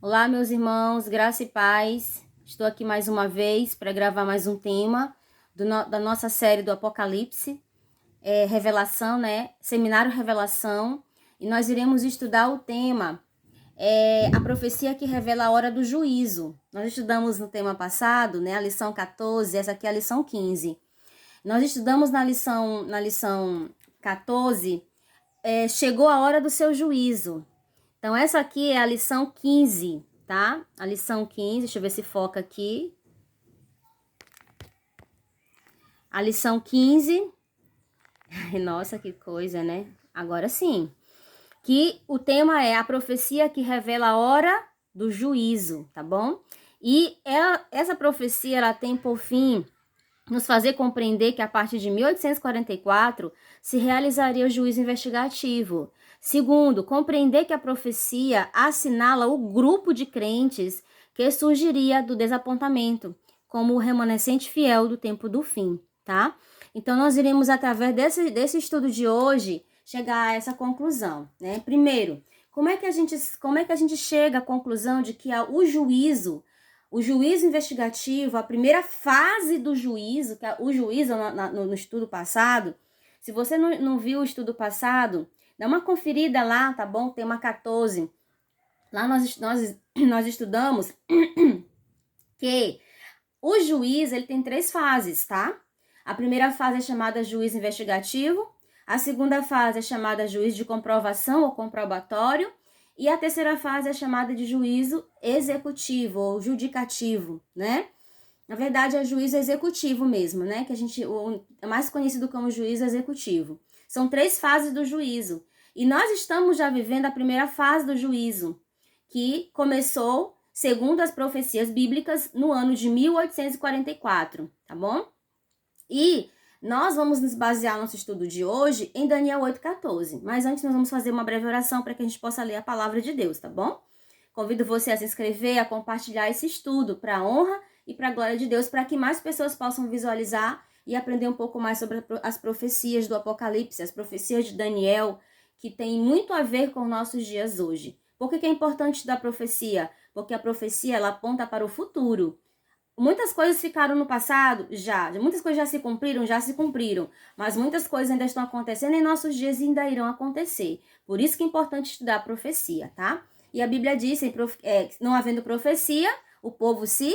Olá, meus irmãos, graça e paz. Estou aqui mais uma vez para gravar mais um tema da nossa série do Apocalipse, Revelação, né? Seminário Revelação. E nós iremos estudar o tema, a profecia que revela a hora do juízo. Nós estudamos no tema passado, né? A lição 14, essa aqui é a lição 15. Nós estudamos na lição 14, chegou a hora do seu juízo. Então, essa aqui é a lição 15, tá? A lição 15, deixa eu ver se foca aqui. A lição 15. Nossa, que coisa, né? Agora sim. Que o tema é a profecia que revela a hora do juízo, tá bom? E essa profecia, ela tem por fim nos fazer compreender que a partir de 1844 se realizaria o juízo investigativo. Segundo, compreender que a profecia assinala o grupo de crentes que surgiria do desapontamento, como o remanescente fiel do tempo do fim, tá? Então, nós iremos, através desse estudo de hoje, chegar a essa conclusão, né? Primeiro, como é que a gente chega à conclusão de que o juízo investigativo, a primeira fase do juízo, que é o juízo no estudo passado, se você não viu o estudo passado, dá uma conferida lá, tá bom? Tema 14. Lá nós estudamos que o juízo, ele tem 3 fases, tá? A primeira fase é chamada juízo investigativo, a segunda fase é chamada juízo de comprovação ou comprobatório, e a terceira fase é chamada de juízo executivo ou judicativo, né? Na verdade, é juízo executivo mesmo, né? Que é mais conhecido como juízo executivo. São 3 fases do juízo. E nós estamos já vivendo a primeira fase do juízo, que começou, segundo as profecias bíblicas, no ano de 1844, tá bom? E nós vamos nos basear no nosso estudo de hoje em Daniel 8,14. Mas antes nós vamos fazer uma breve oração para que a gente possa ler a palavra de Deus, tá bom? Convido você a se inscrever, a compartilhar esse estudo para a honra e para a glória de Deus, para que mais pessoas possam visualizar e aprender um pouco mais sobre as profecias do Apocalipse, as profecias de Daniel, que tem muito a ver com nossos dias hoje. Por que é importante estudar profecia? Porque a profecia, ela aponta para o futuro. Muitas coisas ficaram no passado? Muitas coisas já se cumpriram. Mas muitas coisas ainda estão acontecendo em nossos dias e ainda irão acontecer. Por isso que é importante estudar a profecia, tá? E a Bíblia diz, não havendo profecia, o povo se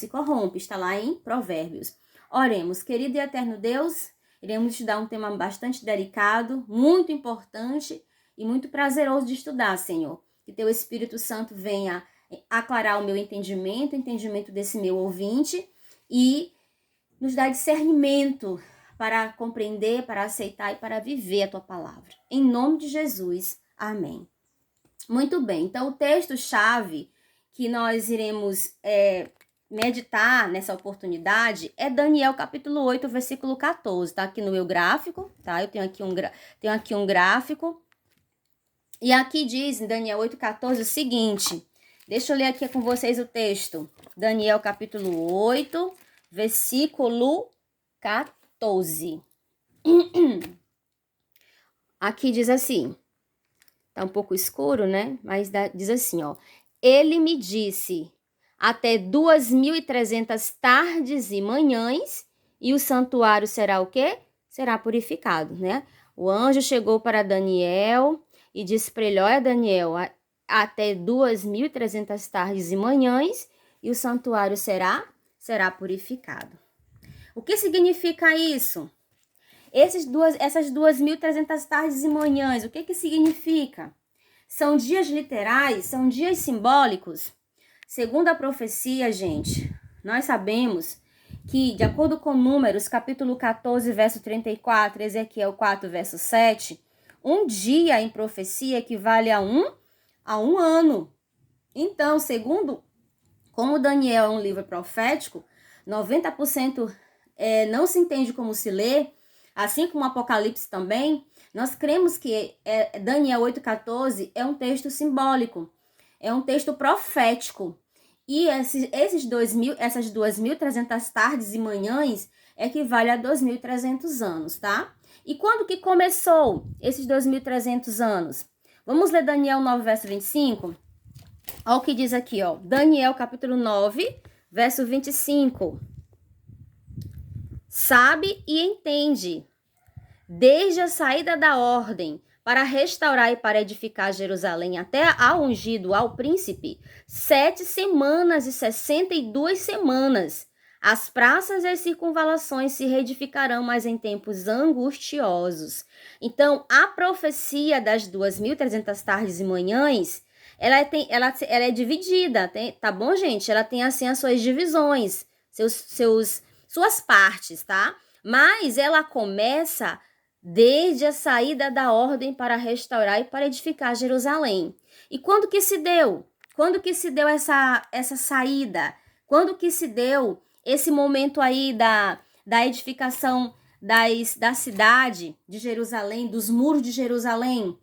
corrompe. Está lá em Provérbios. Oremos, querido e eterno Deus, iremos estudar um tema bastante delicado, muito importante e muito prazeroso de estudar, Senhor. Que teu Espírito Santo venha aclarar o meu entendimento, o entendimento desse meu ouvinte e nos dar discernimento para compreender, para aceitar e para viver a tua palavra. Em nome de Jesus, amém. Muito bem, então o texto-chave que nós iremos meditar nessa oportunidade é Daniel capítulo 8, versículo 14. Tá aqui no meu gráfico, tá? Eu tenho aqui um gráfico. E aqui diz em Daniel 8,14 o seguinte. Deixa eu ler aqui com vocês o texto. Daniel capítulo 8, versículo 14. Aqui diz assim. Tá um pouco escuro, né? Mas diz assim, ó. Ele me disse, até 2.300 tardes e manhãs, e o santuário será o quê? Será purificado, né? O anjo chegou para Daniel e disse para ele, olha, Daniel, até 2.300 tardes e manhãs, e o santuário será purificado. O que significa isso? Essas 2.300 tardes e manhãs, o que significa? São dias literais, são dias simbólicos? Segundo a profecia, gente, nós sabemos que, de acordo com Números, capítulo 14, verso 34, Ezequiel 4, verso 7, um dia em profecia equivale a um ano. Então, segundo, como Daniel é um livro profético, 90% não se entende como se lê, assim como Apocalipse também, nós cremos que Daniel 8,14 é um texto simbólico, é um texto profético. E essas 2.300 tardes e manhãs equivale a 2.300 anos, tá? E quando que começou esses 2.300 anos? Vamos ler Daniel 9, verso 25? Olha o que diz aqui, ó. Daniel, capítulo 9, verso 25. Sabe e entende, desde a saída da ordem para restaurar e para edificar Jerusalém até ao ungido, ao príncipe, 7 semanas e 62 semanas. As praças e as circunvalações se reedificarão, mas em tempos angustiosos. Então, a profecia das 2.300 tardes e manhãs, ela é dividida, tá bom, gente? Ela tem, assim, as suas divisões, suas partes, tá? Mas ela começa desde a saída da ordem para restaurar e para edificar Jerusalém. E quando que se deu? Quando que se deu essa saída? Quando que se deu esse momento aí da edificação da cidade de Jerusalém, dos muros de Jerusalém?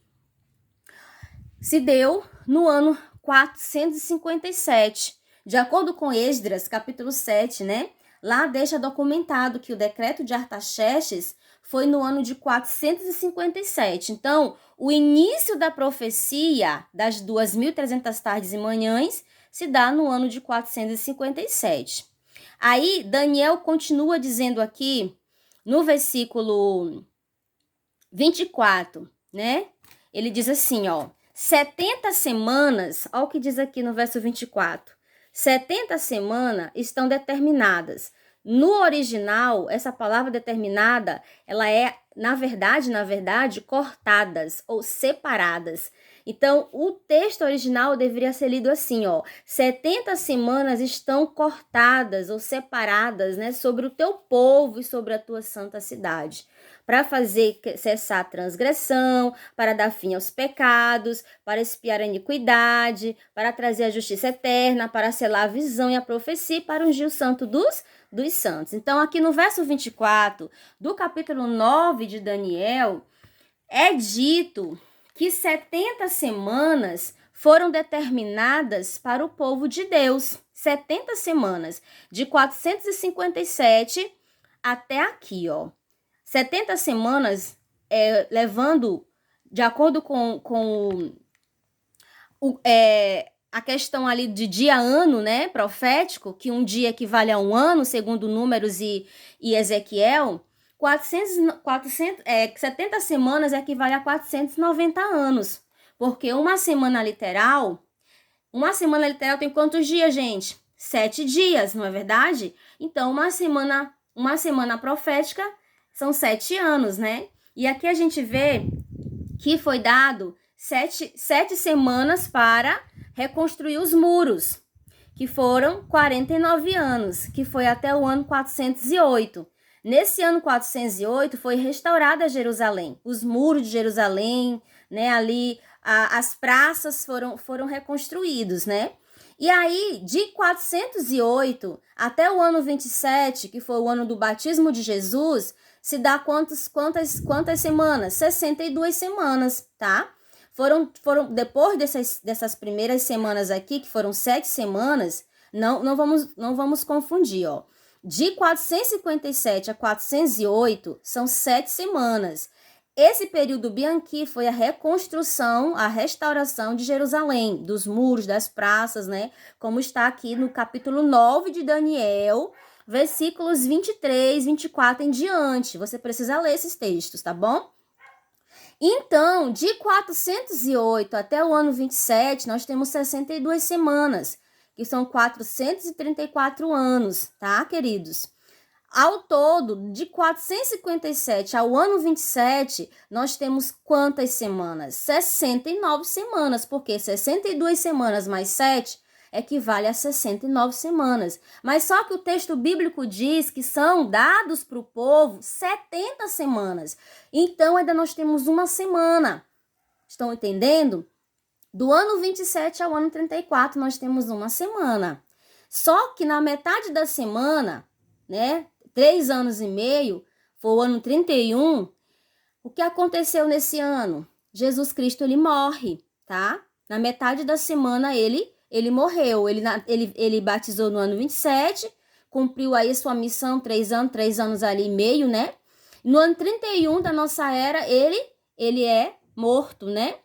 Se deu no ano 457. De acordo com Esdras, capítulo 7, né? Lá deixa documentado que o decreto de Artaxerxes foi no ano de 457. Então, o início da profecia das 2.300 tardes e manhãs se dá no ano de 457. Aí, Daniel continua dizendo aqui, no versículo 24, né? Ele diz assim, ó, 70 semanas, olha o que diz aqui no verso 24, 70 semanas estão determinadas. No original, essa palavra determinada, ela é, na verdade, cortadas ou separadas. Então, o texto original deveria ser lido assim, ó, 70 semanas estão cortadas ou separadas, né, sobre o teu povo e sobre a tua santa cidade, para fazer cessar a transgressão, para dar fim aos pecados, para expiar a iniquidade, para trazer a justiça eterna, para selar a visão e a profecia, para ungir o santo dos santos. Então, aqui no verso 24 do capítulo 9 de Daniel, é dito que 70 semanas foram determinadas para o povo de Deus. 70 semanas, de 457 até aqui, ó. 70 semanas, levando, de acordo com a questão ali de dia-ano, né, profético, que um dia equivale a um ano, segundo Números e Ezequiel, 70 semanas equivale a 490 anos, porque uma semana literal tem quantos dias, gente? 7 dias, não é verdade? Então, uma semana profética são 7 anos, né? E aqui a gente vê que foi dado 7 semanas para reconstruir os muros, que foram 49 anos, que foi até o ano 408. Nesse ano 408 foi restaurada Jerusalém, os muros de Jerusalém, né, ali as praças foram reconstruídos, né? E aí, de 408 até o ano 27, que foi o ano do batismo de Jesus, se dá quantas semanas? 62 semanas, tá? Foram depois dessas primeiras semanas aqui, que foram 7 semanas, não vamos confundir, ó. De 457 a 408 são 7 semanas. Esse período Bianchi foi a reconstrução, a restauração de Jerusalém, dos muros, das praças, né? Como está aqui no capítulo 9 de Daniel, versículos 23, 24 em diante. Você precisa ler esses textos, tá bom? Então, de 408 até o ano 27, nós temos 62 semanas, que são 434 anos, tá, queridos? Ao todo, de 457 ao ano 27, nós temos quantas semanas? 69 semanas, porque 62 semanas mais 7 equivale a 69 semanas. Mas só que o texto bíblico diz que são dados para o povo 70 semanas. Então, ainda nós temos uma semana. Estão entendendo? Do ano 27 ao ano 34, nós temos uma semana. Só que na metade da semana, né, 3 anos e meio, foi o ano 31, o que aconteceu nesse ano? Jesus Cristo, ele morre, tá? Na metade da semana, ele morreu, ele batizou no ano 27, cumpriu aí sua missão, 3 anos ali e meio, né? No ano 31 da nossa era, ele é morto, né?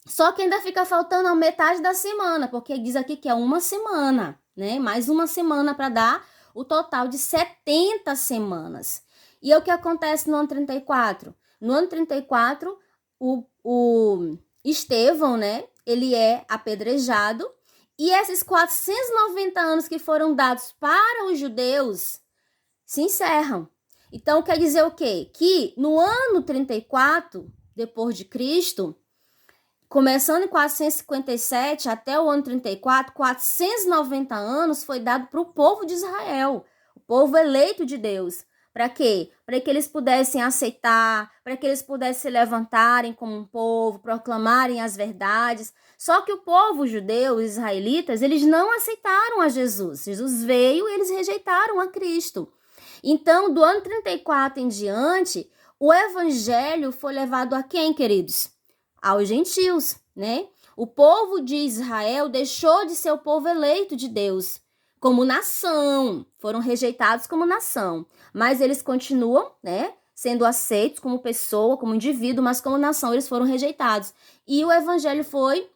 Só que ainda fica faltando a metade da semana, porque diz aqui que é uma semana, né? Mais uma semana para dar o total de 70 semanas. E é o que acontece no ano 34? No ano 34, o Estevão, né? Ele é apedrejado. E esses 490 anos que foram dados para os judeus se encerram. Então, quer dizer o quê? Que no ano 34, depois de Cristo, começando em 457 até o ano 34, 490 anos foi dado para o povo de Israel, o povo eleito de Deus. Para quê? Para que eles pudessem aceitar, para que eles pudessem se levantarem como um povo, proclamarem as verdades. Só que o povo judeu, os israelitas, eles não aceitaram a Jesus. Jesus veio e eles rejeitaram a Cristo. Então, do ano 34 em diante, o evangelho foi levado a quem, queridos? Aos gentios, né? O povo de Israel deixou de ser o povo eleito de Deus como nação, foram rejeitados como nação, mas eles continuam, né, sendo aceitos como pessoa, como indivíduo, mas como nação eles foram rejeitados. E o evangelho foi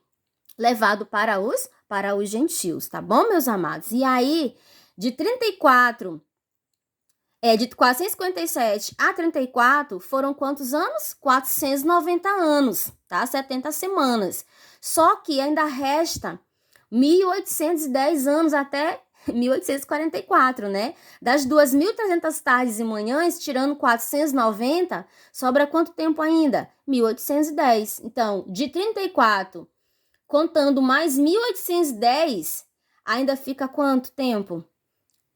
levado para os gentios, tá bom, meus amados? E aí, de 34 de 457 a 34 foram quantos anos? 490 anos, tá? 70 semanas. Só que ainda resta 1810 anos até 1844, né? Das 2.300 tardes e manhãs, tirando 490, sobra quanto tempo ainda? 1810. Então, de 34, contando mais 1810, ainda fica quanto tempo?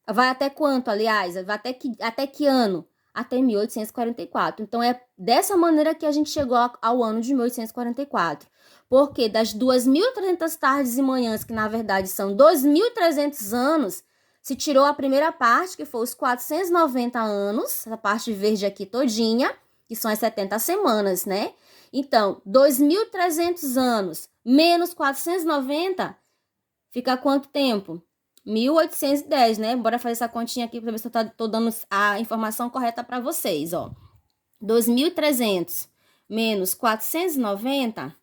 Vai até quanto, aliás? Vai até que ano? Até 1844. Então, é dessa maneira que a gente chegou ao ano de 1844. Porque das 2.300 tardes e manhãs, que na verdade são 2.300 anos, se tirou a primeira parte, que foi os 490 anos, essa parte verde aqui todinha, que são as 70 semanas, né? Então, 2.300 anos menos 490, fica quanto tempo? 1810, né? Bora fazer essa continha aqui para ver se eu tô dando a informação correta para vocês, ó. 2.300 menos 490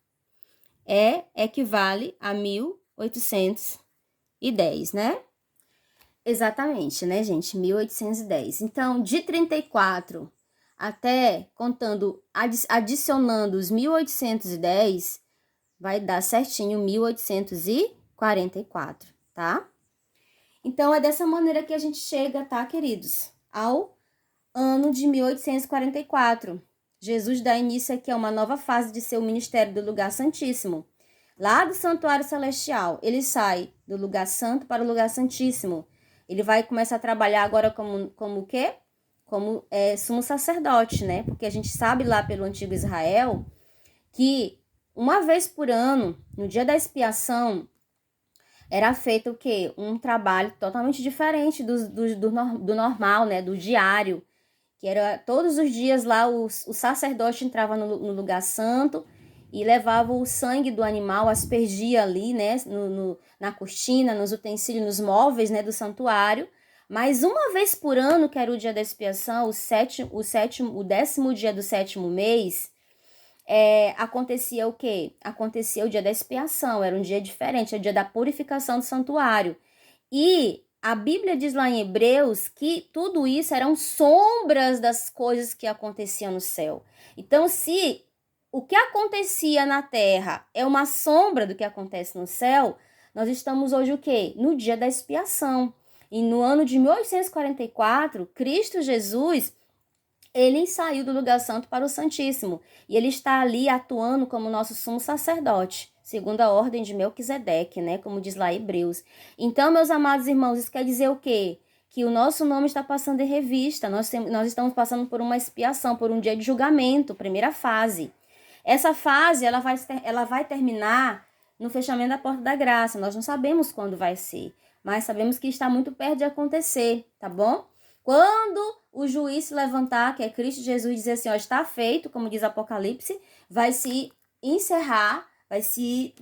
equivale a 1810, né? Exatamente, né, gente? 1810. Então, de 34 até, contando, adicionando os 1810, vai dar certinho 1844, tá? Então, é dessa maneira que a gente chega, tá, queridos? Ao ano de 1844. Jesus dá início aqui a uma nova fase de seu ministério do lugar santíssimo. Lá do santuário celestial, ele sai do lugar santo para o lugar santíssimo. Ele vai começar a trabalhar agora como o quê? Como sumo sacerdote, né? Porque a gente sabe lá pelo antigo Israel que uma vez por ano, no dia da expiação, era feito o quê? Um trabalho totalmente diferente do normal, né? Do diário. Que era todos os dias lá o sacerdote entrava no lugar santo e levava o sangue do animal, aspergia ali, né? Na cortina, nos utensílios, nos móveis, né? Do santuário. Mas uma vez por ano, que era o dia da expiação, o 10º dia do 7º mês, acontecia o quê? Acontecia o dia da expiação, era um dia diferente, era o dia da purificação do santuário. E a Bíblia diz lá em Hebreus que tudo isso eram sombras das coisas que aconteciam no céu. Então, se o que acontecia na terra é uma sombra do que acontece no céu, nós estamos hoje o quê? No dia da expiação. E no ano de 1844, Cristo Jesus, ele saiu do lugar santo para o Santíssimo. E ele está ali atuando como nosso sumo sacerdote, segundo a ordem de Melquisedeque, né? Como diz lá Hebreus. Então, meus amados irmãos, isso quer dizer o quê? Que o nosso nome está passando em revista. Nós estamos passando por uma expiação, por um dia de julgamento, primeira fase. Essa fase, ela vai terminar no fechamento da porta da graça. Nós não sabemos quando vai ser, mas sabemos que está muito perto de acontecer, tá bom? Quando o juiz se levantar, que é Cristo Jesus, dizer assim, ó, está feito, como diz Apocalipse, vai se encerrar, vai se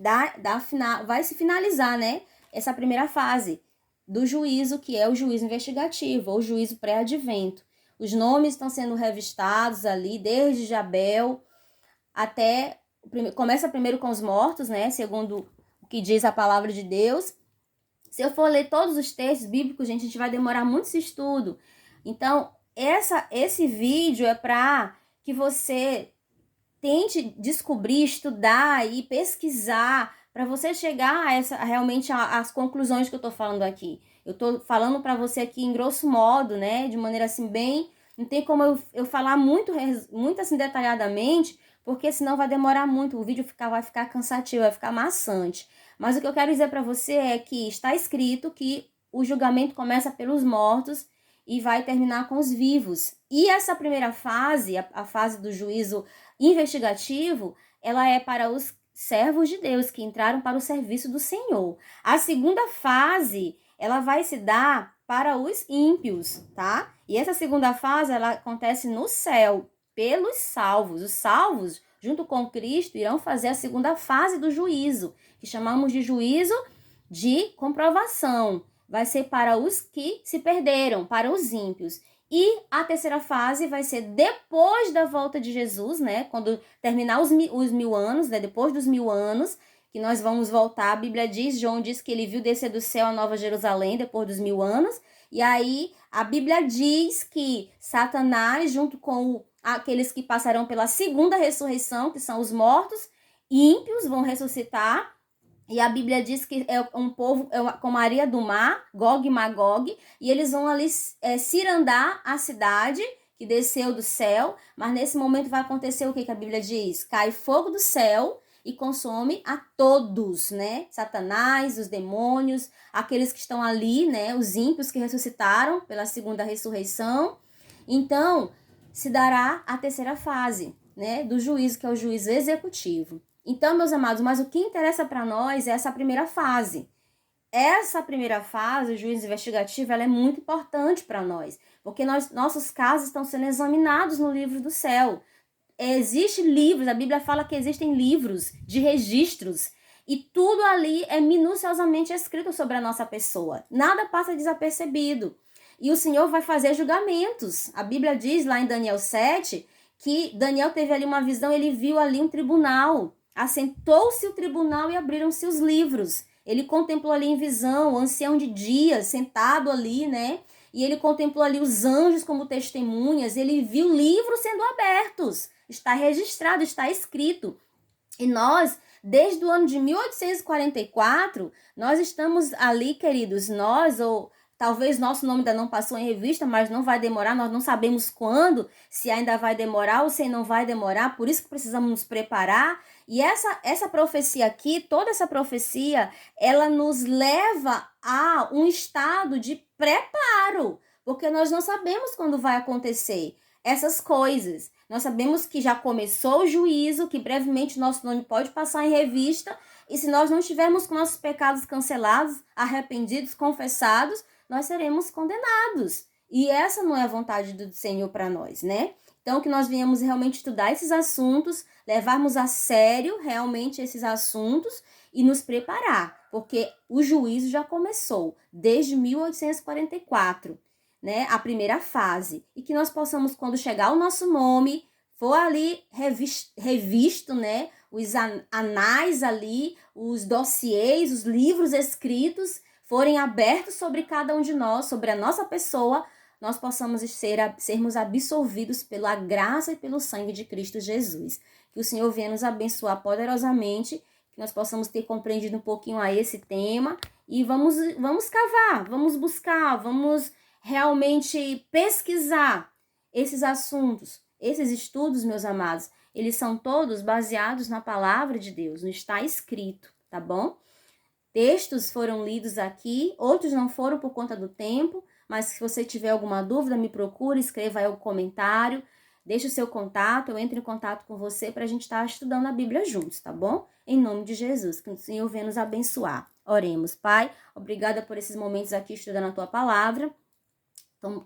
finalizar, né? Essa primeira fase do juízo, que é o juízo investigativo, ou juízo pré-advento. Os nomes estão sendo revistados ali, desde Jabel até começa primeiro com os mortos, né? Segundo o que diz a palavra de Deus. Se eu for ler todos os textos bíblicos, gente, a gente vai demorar muito esse estudo. Então, esse vídeo é para que você tente descobrir, estudar e pesquisar para você chegar realmente às conclusões que eu tô falando aqui. Eu tô falando para você aqui em grosso modo, né? De maneira assim bem... Não tem como eu falar muito assim detalhadamente, porque senão vai demorar muito. O vídeo vai ficar cansativo, vai ficar maçante. Mas o que eu quero dizer para você é que está escrito que o julgamento começa pelos mortos e vai terminar com os vivos. E essa primeira fase, a fase do juízo investigativo, ela é para os servos de Deus que entraram para o serviço do Senhor. A segunda fase, ela vai se dar para os ímpios, tá? E essa segunda fase, ela acontece no céu, pelos salvos. Os salvos, junto com Cristo, irão fazer a segunda fase do juízo, que chamamos de juízo de comprovação. Vai ser para os que se perderam, para os ímpios. E a terceira fase vai ser depois da volta de Jesus, né? Quando terminar os 1000 anos, né? Depois dos 1000 anos, que nós vamos voltar. A Bíblia diz, João diz que ele viu descer do céu a Nova Jerusalém depois dos 1000 anos. E aí a Bíblia diz que Satanás, junto com aqueles que passarão pela segunda ressurreição, que são os mortos, ímpios, vão ressuscitar. E a Bíblia diz que é um povo como a areia do mar, Gog e Magog, e eles vão ali cirandar a cidade que desceu do céu, mas nesse momento vai acontecer o que a Bíblia diz? Cai fogo do céu e consome a todos, né? Satanás, os demônios, aqueles que estão ali, né? Os ímpios que ressuscitaram pela segunda ressurreição. Então, se dará a terceira fase, né? Do juízo, que é o juízo executivo. Então, meus amados, mas o que interessa para nós é essa primeira fase. Essa primeira fase, o juízo investigativo, ela é muito importante para nós, porque nossos casos estão sendo examinados no livro do céu. Existem livros, a Bíblia fala que existem livros de registros, e tudo ali é minuciosamente escrito sobre a nossa pessoa. Nada passa desapercebido. E o Senhor vai fazer julgamentos. A Bíblia diz lá em Daniel 7 que Daniel teve ali uma visão, ele viu ali um tribunal. Assentou-se o tribunal e abriram-se os livros. Ele contemplou ali em visão o ancião de dias sentado ali, né? E ele contemplou ali os anjos como testemunhas. Ele viu livros sendo abertos. Está registrado, está escrito. E nós, desde o ano de 1844, nós estamos ali, queridos, ou talvez nosso nome ainda não passou em revista, mas não vai demorar, nós não sabemos quando, se ainda vai demorar ou se não vai demorar, por isso que precisamos nos preparar. E essa profecia aqui, toda essa profecia, ela nos leva a um estado de preparo, porque nós não sabemos quando vai acontecer essas coisas. Nós sabemos que já começou o juízo, que brevemente nosso nome pode passar em revista, e se nós não estivermos com nossos pecados cancelados, arrependidos, confessados, nós seremos condenados. E essa não é a vontade do Senhor para nós, né? Então, que nós venhamos realmente estudar esses assuntos, levarmos a sério realmente esses assuntos e nos preparar, porque o juízo já começou desde 1844, né? A primeira fase. E que nós possamos, quando chegar o nosso nome, for ali revisto, né? Os anais ali, os dossiês, os livros escritos, forem abertos sobre cada um de nós, sobre a nossa pessoa, nós possamos sermos absolvidos pela graça e pelo sangue de Cristo Jesus. Que o Senhor venha nos abençoar poderosamente, que nós possamos ter compreendido um pouquinho a esse tema e vamos cavar, vamos buscar, vamos realmente pesquisar esses assuntos, esses estudos, meus amados. Eles são todos baseados na palavra de Deus, não está escrito, tá bom? Textos foram lidos aqui, outros não foram por conta do tempo, mas se você tiver alguma dúvida, me procure, escreva aí o comentário, deixe o seu contato, eu entro em contato com você para a gente estar estudando a Bíblia juntos, tá bom? Em nome de Jesus, que o Senhor venha nos abençoar. Oremos, Pai, obrigada por esses momentos aqui estudando a Tua palavra.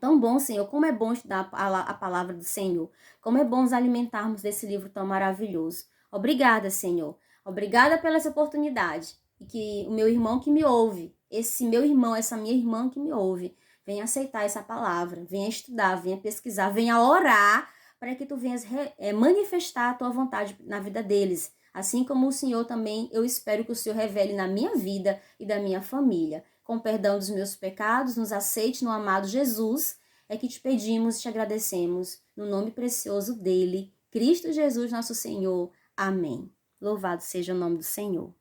Tão bom, Senhor, como é bom estudar a palavra do Senhor, como é bom nos alimentarmos desse livro tão maravilhoso. Obrigada, Senhor, obrigada pela essa oportunidade, e que o meu irmão que me ouve, esse meu irmão, essa minha irmã que me ouve, venha aceitar essa palavra, venha estudar, venha pesquisar, venha orar, para que tu venhas manifestar a tua vontade na vida deles, Assim como o Senhor também, eu espero que o Senhor revele na minha vida e da minha família. Com perdão dos meus pecados, nos aceite no amado Jesus, é que te pedimos e te agradecemos, no nome precioso dele, Cristo Jesus, nosso Senhor. Amém. Louvado seja o nome do Senhor.